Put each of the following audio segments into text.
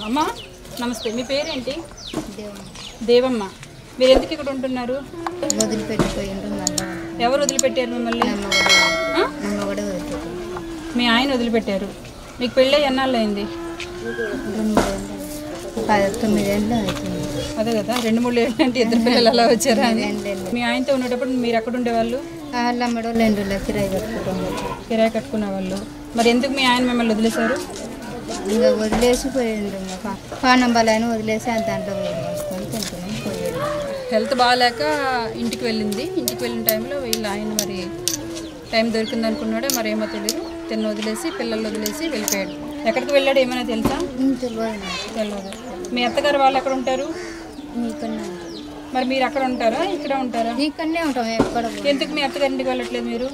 అమ్మ నమస్తే, మీ పేరేంటి? దేవమ్మ. మీరు ఎందుకు ఇక్కడ ఉంటున్నారు? ఎవరు వదిలిపెట్టారు మిమ్మల్ని? మీ ఆయన వదిలిపెట్టారు. మీకు పెళ్ళి ఎన్నాళ్ళు అయింది? 9 ఏళ్ళు అవుతుంది. అదే కదా, 2-3 ఏళ్ళు అంటే ఇద్దరు పిల్లలు అలా వచ్చారా? మీ ఆయనతో ఉండేటప్పుడు మీరు ఎక్కడ ఉండేవాళ్ళు? కిరాయి కట్టుకునే వాళ్ళు. మరి ఎందుకు మీ ఆయన మిమ్మల్ని వదిలేశారు? ఇంకా వదిలేసి పోయిండు. పానంబాలైన వదిలేసి దాంట్లో వేసుకొని తింటున్నాం పోయాడు. హెల్త్ బాగాలేక ఇంటికి వెళ్ళింది. ఇంటికి వెళ్ళిన టైంలో వీళ్ళు ఆయన మరి టైం దొరికింది అనుకున్నాడో మరి ఏమో తెలియదు, తిన్న వదిలేసి పిల్లలు వదిలేసి వెళ్ళిపోయాడు. ఎక్కడికి వెళ్ళాడు ఏమైనా తెలుసా? తెలియదు. మీ అత్తగారు వాళ్ళు ఎక్కడ ఉంటారు? మరి మీరు అక్కడ ఉంటారా ఇక్కడ ఉంటారా? ఇక్కడనే ఉంటాం. ఎక్కడ ఎందుకు మీ అత్తగారింటికి వెళ్ళట్లేదు మీరు?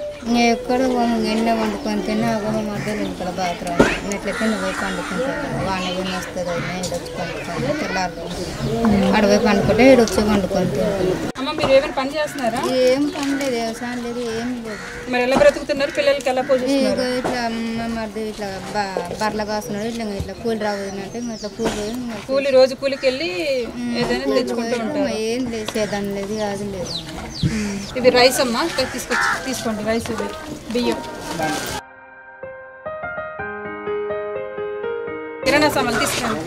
ఎక్కడ ఎండ వండుకొని తిన్నా మధ్యలో ఇక్కడ బాత్రూమ్ ఇట్లా కింద పోయి పండుకుంటారు. వాన గుని వస్తుంది వచ్చి పండుకుంటాం. తెల్లారు అడవి పండుకుంటే ఈడు వచ్చి వండుకొని తింటాం. అమ్మ మీరు ఏమైనా పని చేస్తున్నారా? ఏం పని లేదు, వ్యవసాయం లేదు, ఏం లేదు. మరి ఎలా బ్రతుకుతున్నారు? పిల్లలకి ఎలా పోషిస్తున్నారు? ఇట్లా మరిది ఇట్లా బర్రెలు కాస్తున్నాడు. ఇట్లా కూలి రాబోతున్నట్టు ఇట్లా కూలి రోజు కూలికి వెళ్ళి ఏదైనా తెచ్చుకుంటూ ఉంటారు. ఏం లేదు, సేదాన్ని లేదు, అది లేదు. ఇది రైస్ అమ్మా, తీసుకోండి రైస్, ఇది బియ్యం, కిరాణా సామాన్లు తీసుకురండి.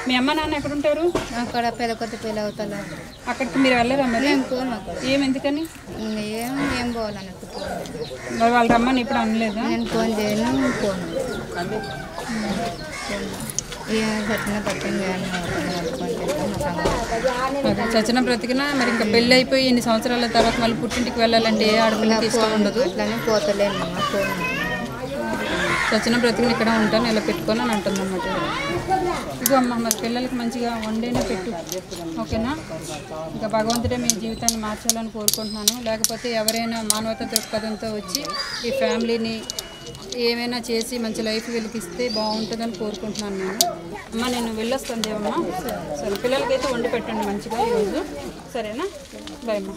మీ అమ్మ నాన్న ఎక్కడ ఉంటారు? అక్కడ పెద్ద కొత్త పిల్ల అవుతా. అక్కడికి మీరు వెళ్ళరా? మరి ఏం పోను అక్కడ. ఎందుకని? ఏం పోవాలన్నట్టు. మరి వాళ్ళు రమ్మని ఇప్పుడు అనలేదా? నేను ఫోన్ చేయను, పోను. చచ్చిన బ్రతికినా మరి ఇంకా పెళ్ళి అయిపోయి ఎన్ని సంవత్సరాల తర్వాత మళ్ళీ పుట్టింటికి వెళ్ళాలంటే ఏ ఆడపిల్లకి ఇష్టం ఉండదు. అట్లానే పోతలేను, ఫోన్. చచ్చిన బ్రతికిని ఇక్కడ ఉంటాను ఇలా పెట్టుకొని అని అంటుంది అన్నమాట. ఇదిగో అమ్మ, మరి పిల్లలకి మంచిగా వండేనే పెట్టు, ఓకేనా? ఇంకా భగవంతుడే మీ జీవితాన్ని మార్చాలని కోరుకుంటున్నాను. లేకపోతే ఎవరైనా మానవతా దృక్పథంతో వచ్చి ఈ ఫ్యామిలీని ఏమైనా చేసి మంచి లైఫ్ వెలికిస్తే బాగుంటుందని కోరుకుంటున్నాను నేను. అమ్మ నేను వెళ్ళొస్తాను దేవమ్మ. సరే, పిల్లలకైతే వండి పెట్టండి మంచిగా ఈరోజు, సరేనా? బాయ్ అమ్మ.